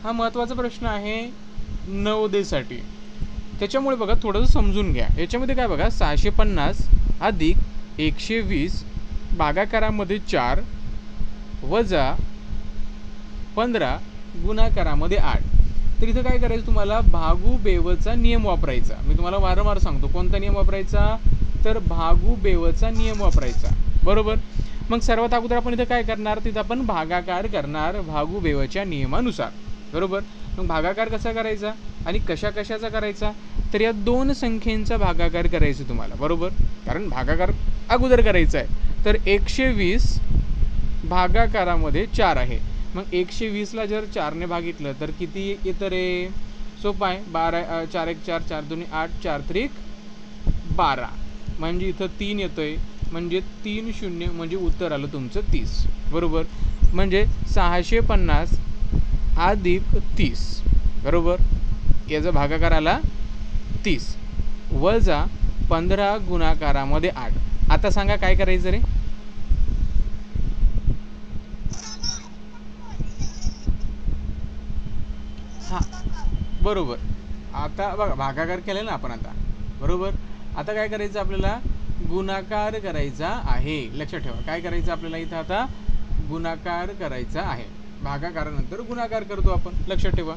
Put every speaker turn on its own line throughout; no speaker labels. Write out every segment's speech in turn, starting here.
हा महत्त्वाचा प्रश्न आहे नवोदयसाठी. त्याच्यामुळे बघा थोडंसं समजून घ्या. याच्यामध्ये काय बघा 650 अधिक 120 भागाकारामध्ये 4 वजा 15 गुणाकारामध्ये 8. तर इथं काय करायचं तुम्हाला भागू बेवचा नियम वापरायचा. मी तुम्हाला वारंवार सांगतो कोणता नियम वापरायचा, तर भागू बेवचा नियम वापरायचा. बरोबर. मग सर्वात अगोदर आपण इथं काय करणार, तिथं आपण भागाकार करणार भागू बेवच्या नियमानुसार. बरोबर. मग भागाकार कसा करायचा आणि कशा कशाचा करायचा, तर या दोन संख्येचा भागाकार करायचा तुम्हाला. बरोबर. कारण भागाकार अगोदर करायचा आहे. तर 120 भागाकारामध्ये 4 आहे. मग 120ला जर 4ने भागितलं तर किती येतं रे, सोपं आहे. 12 4 1 4 4 2 8 4 3 12 म्हणजे इथं 3 येतोय, म्हणजे 3 0 म्हणजे उत्तर आलं तुमचं 30. बरोबर. म्हणजे 650 अधिक 30. बरोबर. याचा भागाकार आला 30 वजा 15 गुणाकारामध्ये 8. आता सांगा काय करायचं रे. हां बरोबर. आता बघा भागाकार केला ना आपण आता. बरोबर. आता काय करायचं आपल्याला, गुणाकार करायचा आहे. लक्षात ठेवा काय करायचं आपल्याला इथं आता, गुणाकार करायचा आहे. भागाकारानंतर गुणाकार करतो आपण. लक्षात ठेवा.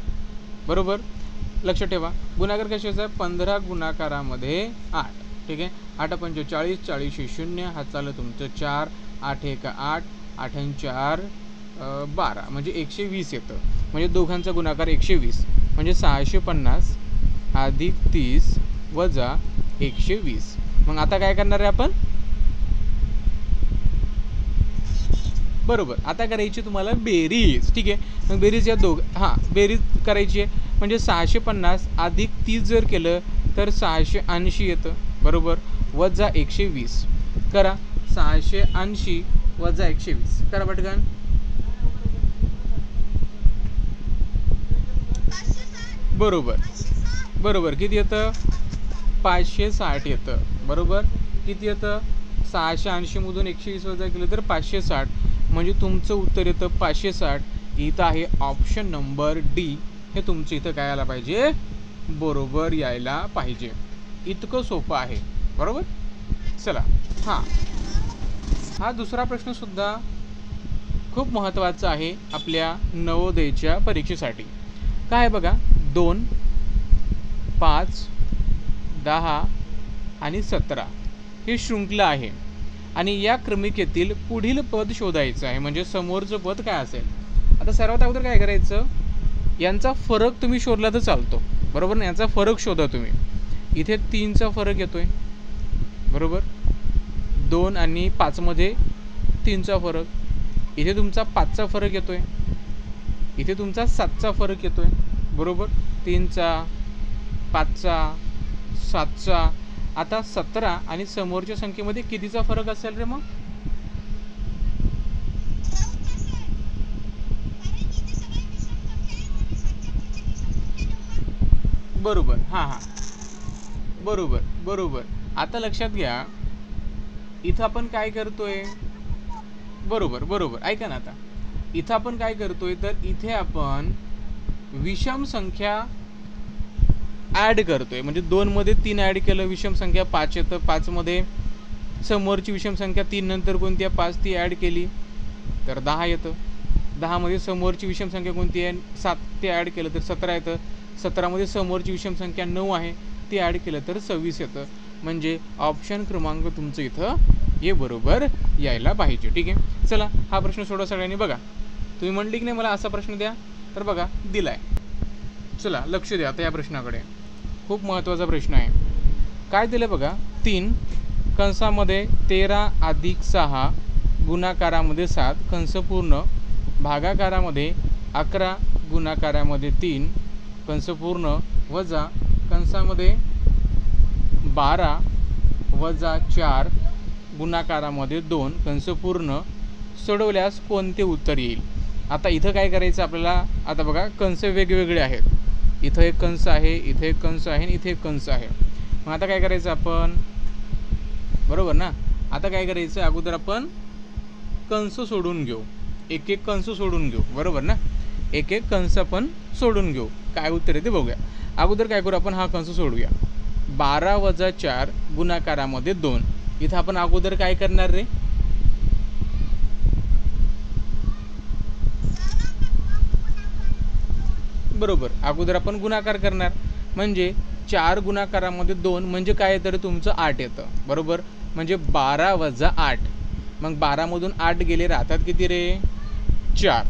बरोबर. लक्षात ठेवा गुणाकार कशाचा, 15 गुणाकारामध्ये 8. ठीक आहे. 8 पंच 40 40 0 हा चाललं तुमचं 4 8 1 8 8 4 12 म्हणजे 120 येतं. म्हणजे दोघांचा गुणाकार 120 म्हणजे 650 अधिक 30 वजा 120. मग आता काय करणार आहे आपण, बरोबर. आता करायची तुम्हाला बेरीज. ठीक आहे. मग बेरीज या बेरीज करायची आहे. म्हणजे 650 अधिक 30 जर केलं तर 680 येतं. बरोबर. वजा 120 करा. 680 वजा 120 करा पटकन. बरोबर. बरोबर. किती येतं, 560 येतं. बरोबर. किती येतं, 680 मधून 120 वजा केलं तर 560 म्हणजे तुमचं उत्तर येतं 560. इथं आहे ऑप्शन नंबर डी. हे तुमचं इथं काय आलं पाहिजे, बरोबर यायला पाहिजे. इतकं सोपं आहे. बरोबर. चला हा दुसरा प्रश्न सुद्धा खूप महत्त्वाचा आहे आपल्या नवोदयच्या परीक्षेसाठी. काय बघा 2 5 10 आणि 17 ही शृंखला आहे आणि या क्रमिकेतील पुढील पद शोधायचं आहे. म्हणजे समोरचं पद काय असेल. आता सर्वात अगोदर काय करायचं, यांचा फरक तुम्ही शोधला तर चालतो. बरोबर ना. यांचा फरक शोधा तुम्ही. इथे 3चा फरक येतोय. बरोबर. 2 आणि 5 मध्ये 3चा फरक. इथे तुमचा 5चा फरक येतोय. इथे तुमचा 7चा फरक येतोय. बरोबर. 3चा 5चा 7चा. आता 17 आणि समोरच्या संख्येमध्ये कितीचा फरक असेल रे मग, बरोबर. बरोबर. बरोबर. आता लक्षात घ्या इथं आपण काय करतोय, बरोबर. बरोबर. ऐका ना. आता इथं आपण काय करतोय, तर इथे आपण विषम संख्या ॲड करतोय. म्हणजे 2 मध्ये 3 ॲड केलं विषम संख्या 5 येतं. 5 मध्ये समोरची विषम संख्या 3 नंतर कोणती आहे 5 ती ॲड केली तर 10 येतं. 10 मध्ये समोरची विषम संख्या कोणती आहे 7 ते ॲड केलं तर 17 येतं. 17 मध्ये समोरची विषम संख्या 9 आहे ती ॲड केलं तर 26 येतं. म्हणजे ऑप्शन क्रमांक तुमचं इथं हे बरोबर यायला पाहिजे. ठीक आहे. चला हा प्रश्न सोडवा सगळ्यांनी. बघा तुम्ही म्हणली की नाही मला असा प्रश्न द्या, तर बघा दिलाय. चला लक्ष द्या आता या प्रश्नाकडे. खूप महत्त्वाचा प्रश्न आहे. काय दिलं बघा, 3 कंसामध्ये 13 अधिक 6 गुणाकारामध्ये 7 कंस पूर्ण भागाकारामध्ये 11 गुणाकारामध्ये 3 कंस पूर्ण वजा कंसामध्ये 12 वजा 4 गुणाकारामध्ये 2 कंस पूर्ण सोडवल्यास कोणते उत्तर येईल. आता इथं काय करायचं आपल्याला, आता बघा कंस वेगवेगळे आहेत. इथं एक कंस आहे, इथे एक कंस आहे आणि इथे एक कंस आहे. मग आता काय करायचं आपण, बरोबर ना. आता काय करायचं, अगोदर आपण कंस सोडून घेऊ, एक एक कंस सोडून घेऊ. बरोबर ना. एक एक कंस आपण सोडून घेऊ. काय उत्तर आहे ते बघूया. अगोदर काय करू आपण, हा कंस सोडूया. 12 वजा 4 गुणाकारामध्ये 2. इथं आपण अगोदर काय करणार रे, बरोबर, अगोदर आपण गुणाकार करणार. म्हणजे 4 गुणाकारामध्ये 2 म्हणजे काय येतं रे तुमचं 8 येतं. बरोबर, म्हणजे 12 वजा 8. मग 12 मधून 8 गेले, राहतात किती रे, 4.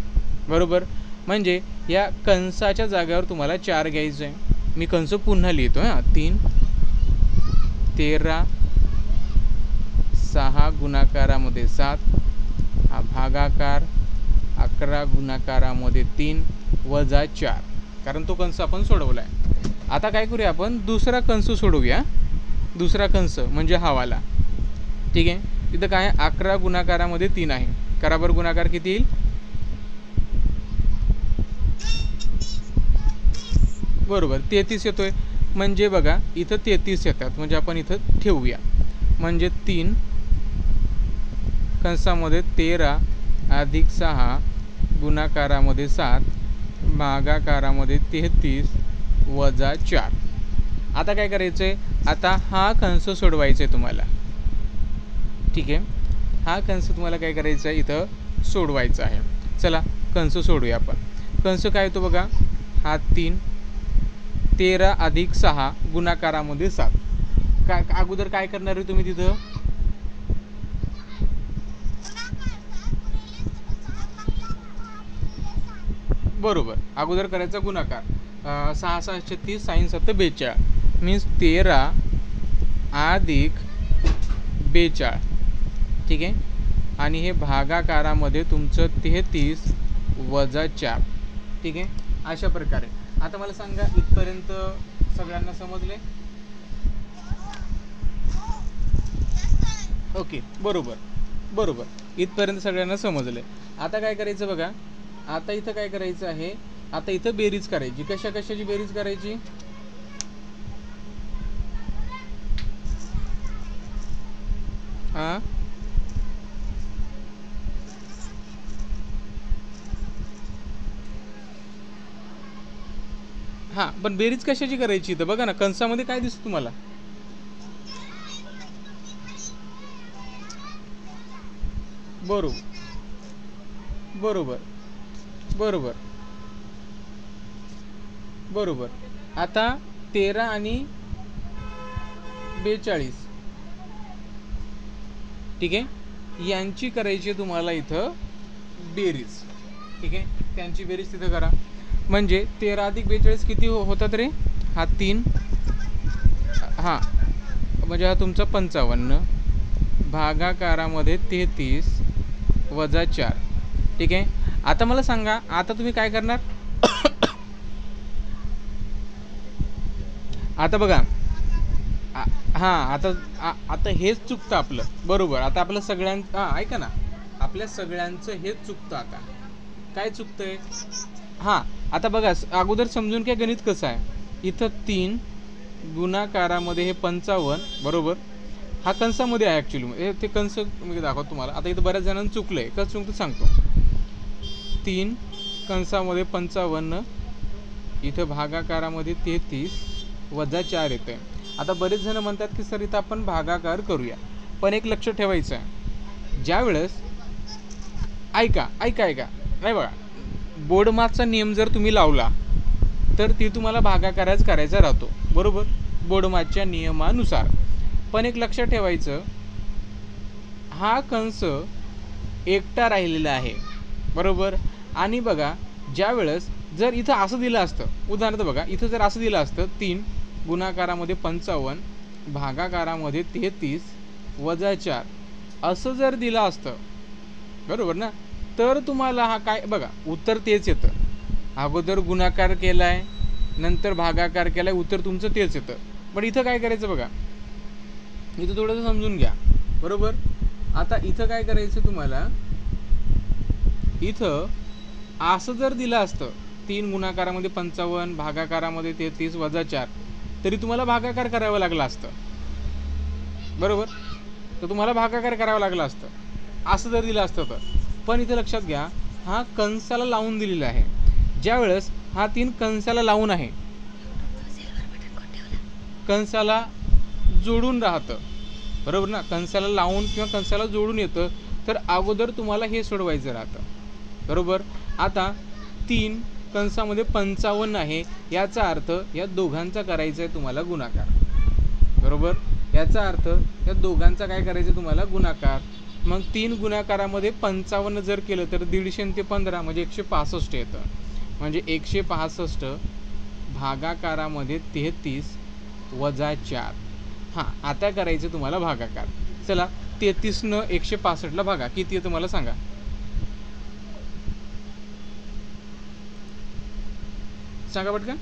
बरोबर, म्हणजे या कंसाच्या जागेवर तुम्हाला 4 घ्यायचं आहे. मी कंस पुन्हा लिहितो हां. 3 13 6 गुणाकारामध्ये 7 हा भागाकार 11 गुणाकारामध्ये 3 वजा 4, कारण तो कंस आपण सोडवला आहे. आता काय करूया आपण, दुसरा कंस सोडवूया. दुसरा कंस म्हणजे हा वाला. ठीक आहे, तिथं काय 11 गुणाकारामध्ये 3 आहे. कराबर गुणाकार किती येईल, बरोबर 33 येतोय. म्हणजे बघा इथं 33 येतात, म्हणजे आपण इथं ठेवूया. म्हणजे 3 कंसामध्ये 13 अधिक 6 गुणाकारामध्ये 7 भागाकारामध्ये 33 वजा 4. आता काय करायचं आहे, आता हा कंस सोडवायचा आहे तुम्हाला. ठीक आहे, हा कंस तुम्हाला काय करायचा आहे, इथं सोडवायचा आहे. चला कंस सोडूया आपण. कंस काय येतो बघा, हा 3 13 अधिक 6 गुणाकारामध्ये 7. काय अगोदर काय करणार आहे तुम्ही तिथं, बरोबर अगोदर करायचा गुणाकार. 6 6 36 साइन 7 42 मीन्स 13 अधिक 42. ठीक आहे, आणि हे भागाकारामध्ये तुमचं 33 वजा 4. ठीक आहे, अशा प्रकारे. आता मला सांगा, इथपर्यंत सगळ्यांना समजले? ओके, बरोबर बरोबर, इथपर्यंत सगळ्यांना समजले. आता काय करायचं बघा, आता इथं काय करायचं आहे, आता इथं बेरीज करायची. कशा कशाची बेरीज करायची, हां हां, पण बेरीज कशाची करायची इथं बघा ना, कंसामध्ये काय दिसतं तुम्हाला, बरोबर बरोबर बरोबर बरोबर. आता 13 आणि 42, ठीक आहे, यांची करायची तुम्हाला इथं बेरीज. ठीक आहे, त्यांची बेरीज तिथं करा. म्हणजे 13 अधिक 42 किती होतात रे, हा 3, हां म्हणजे हा तुमचा 55 भागाकारामध्ये 33 वजा 4. ठीक आहे, आता मला सांगा, आता तुम्ही काय करणार, आता बघा हां आता हेच चुकतं आपलं. बरोबर, आता आपलं सगळ्यांचं ऐका ना, आपल्या सगळ्यांचं हेच चुकतं. आता काय चुकतंय, हां आता बघा अगोदर समजून घ्या गणित कसं आहे. इथं 3 गुणाकारामध्ये हे 55, बरोबर, हा कंसामध्ये आहे ॲक्च्युली. ते कंस मी दाखवतो तुम्हाला. आता इथं बऱ्याच जणांना चुकलं आहे, कसं चुकतं सांगतो. 3 कंसामध्ये 55, इथं भागाकारामध्ये 33 वजा 4 येतं आहे. आता बरेच जण म्हणतात की सर इथं आपण भागाकार करूया, पण एक लक्ष ठेवायचं आहे, ज्या वेळेस ऐका नाही बघा, बोर्ड मार्कचा नियम जर तुम्ही लावला तर ती तुम्हाला भागाकाराच करायचा राहतो. बरोबर, बोर्ड मार्कच्या नियमानुसार. पण एक लक्षात ठेवायचं, हा कंस एकटा राहिलेला आहे. बरोबर, आणि बघा ज्या वेळेस जर इथं असं दिलं असतं, उदाहरणार्थ बघा इथं जर असं दिलं असतं 3 गुणाकारामध्ये 55 भागाकारामध्ये 33 वजा 4 असं जर दिलं असतं, बरोबर ना, तर तुम्हाला हा काय बघा उत्तर तेच येतं. अगोदर गुणाकार केलाय, नंतर भागाकार केलाय, उत्तर तुमचं तेच येतं. पण इथं काय करायचं बघा, इथं थोडंसं समजून घ्या. बरोबर, आता इथं काय करायचं तुम्हाला, इथं असं जर दिलं असतं 3 गुणाकारामध्ये 55 भागाकारामध्ये 33 वजा 4, तरी तुम्हाला भागाकार करावं लागलं असतं. बरोबर, तर तुम्हाला भागाकार करावं लागलं असतं असं जर दिलं असतं तर. पण इथं लक्षात घ्या, हा कंसाला लावून दिलेला आहे. ज्यावेळेस हा 3 कंसाला लावून आहे, कंसाला जोडून राहतं, बरोबर ना, कंसाला लावून किंवा कंसाला जोडून येतं, तर अगोदर तुम्हाला हे सोडवायचं राहतं, बरोबर. आता 3 कंसामध्ये 55 आहे, याचा अर्थ या दोघांचा करायचा आहे तुम्हाला गुणाकार, बरोबर. याचा अर्थ या दोघांचा काय करायचं तुम्हाला गुणाकार. मग 3 गुणाकारामध्ये 55 जर केलं तर 150 ते 15 म्हणजे 165 येतं. म्हणजे 165 भागाकारामध्ये 33 वजा 4. हां, आता करायचं तुम्हाला भागाकार. चला, 33 165ला भागा, किती आहे तुम्हाला सांगा. सांगा पटकन.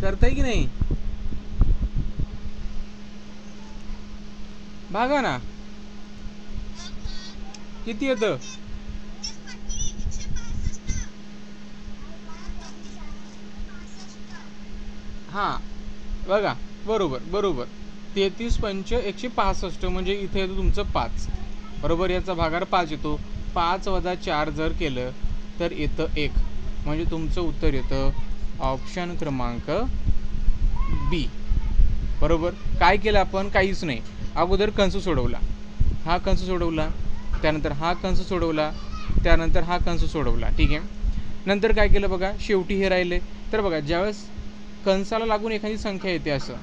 करताय की नाही? भागा ना, किती येतं? हां, बघा, बरोबर बरोबर. 33 पंच 165 म्हणजे इथे येतं तुमचं 5, बरोबर. याचा भागाकार 5 येतो. 5 वजा 4 जर केलं तर येतं 1, म्हणजे तुमचं उत्तर येतं ऑप्शन क्रमांक बी, बरोबर. काय केलं आपण? काहीच नाही. अगोदर कंस सोडवला, हा कंस सोडवला, त्यानंतर हा कंस सोडवला, त्यानंतर हा कंस सोडवला, ठीक आहे. नंतर काय केलं बघा, शेवटी हे राहिले. तर बघा, ज्यावेळेस कंसाला लागून एखादी संख्या येते असं,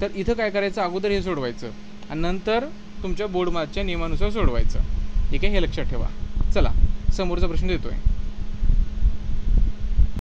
तर इथं काय करायचं, अगोदर हे सोडवायचं आणि नंतर तुमच्या बोर्ड मार्कच्या नियमानुसार सोडवायचं, ठीक आहे. हे लक्षात ठेवा. चला, समोरचा प्रश्न देतोय.